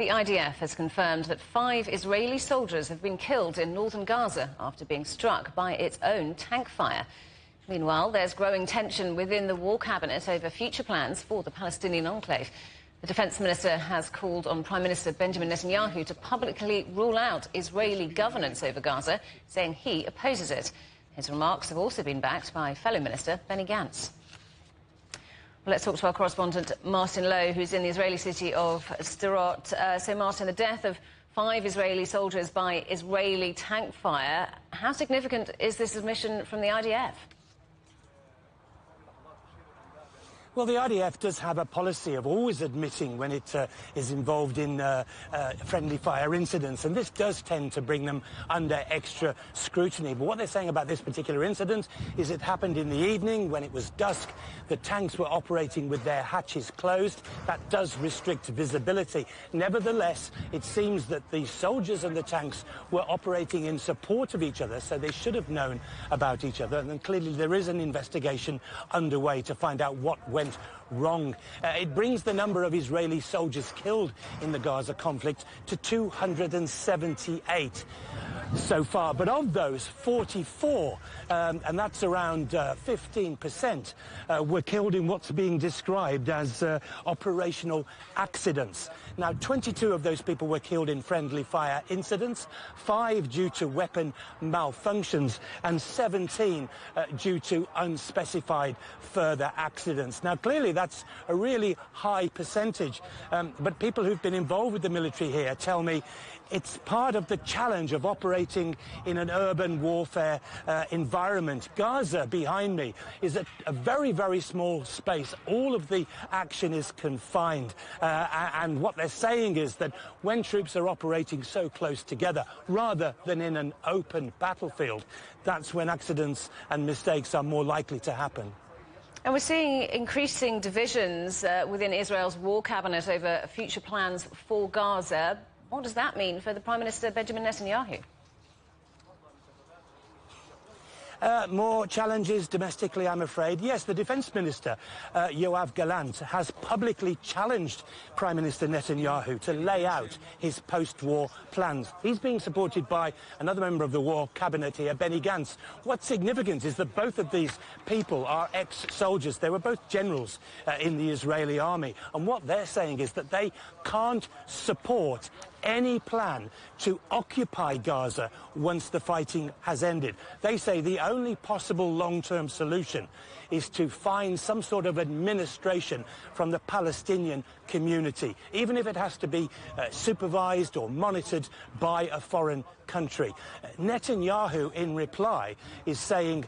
The IDF has confirmed that 5 Israeli soldiers have been killed in northern Gaza after being struck by its own tank fire. Meanwhile, there's growing tension within the war cabinet over future plans for the Palestinian enclave. The defence minister has called on Prime Minister Benjamin Netanyahu to publicly rule out Israeli governance over Gaza, saying he opposes it. His remarks have also been backed by fellow minister Benny Gantz. Well, let's talk to our correspondent Martin Lowe, who's in the Israeli city of Sderot. So, Martin, the death of 5 Israeli soldiers by Israeli tank fire. How significant is this admission from the IDF? Well, the IDF does have a policy of always admitting when it is involved in friendly fire incidents, and this does tend to bring them under extra scrutiny. But what they're saying about this particular incident is it happened in the evening when it was dusk. The tanks were operating with their hatches closed. That does restrict visibility. Nevertheless, it seems that the soldiers and the tanks were operating in support of each other, so they should have known about each other. And then clearly there is an investigation underway to find out what went wrong. It brings the number of Israeli soldiers killed in the Gaza conflict to 278 so far. But of those, 44, and that's around 15%, were killed in what's being described as operational accidents. Now, 22 of those people were killed in friendly fire incidents, 5 due to weapon malfunctions, and 17 due to unspecified further accidents. Now, clearly, that's a really high percentage, but people who've been involved with the military here tell me it's part of the challenge of operating in an urban warfare environment. Gaza, behind me, is a very, very small space. All of the action is confined, and what they're saying is that when troops are operating so close together, rather than in an open battlefield, that's when accidents and mistakes are more likely to happen. And we're seeing increasing divisions within Israel's war cabinet over future plans for Gaza. What does that mean for the Prime Minister Benjamin Netanyahu? More challenges domestically, I'm afraid. Yes, the Defence Minister, Yoav Gallant, has publicly challenged Prime Minister Netanyahu to lay out his post-war plans. He's being supported by another member of the war cabinet here, Benny Gantz. What's significant is that both of these people are ex-soldiers. They were both generals in the Israeli army. And what they're saying is that they can't support any plan to occupy Gaza once the fighting has ended. They say the only possible long-term solution is to find some sort of administration from the Palestinian community, even if it has to be supervised or monitored by a foreign country. Netanyahu, in reply, is saying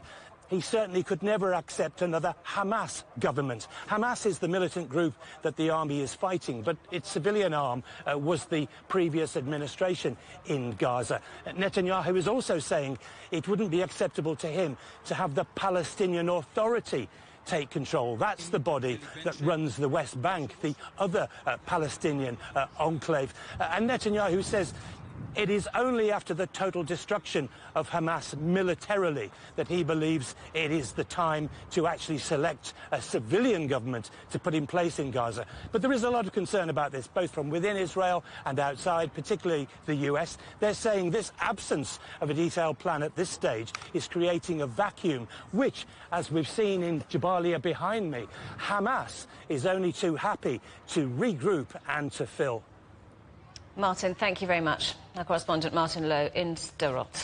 he certainly could never accept another Hamas government. Hamas is the militant group that the army is fighting, but its civilian arm was the previous administration in Gaza. Netanyahu is also saying it wouldn't be acceptable to him to have the Palestinian Authority take control. That's the body that runs the West Bank, the other Palestinian enclave. And Netanyahu says it is only after the total destruction of Hamas militarily that he believes it is the time to actually select a civilian government to put in place in Gaza. But there is a lot of concern about this, both from within Israel and outside, particularly the US. They're saying this absence of a detailed plan at this stage is creating a vacuum, which, as we've seen in Jabalia behind me, Hamas is only too happy to regroup and to fill. Martin, thank you very much. Our correspondent Martin Lowe in Sderot.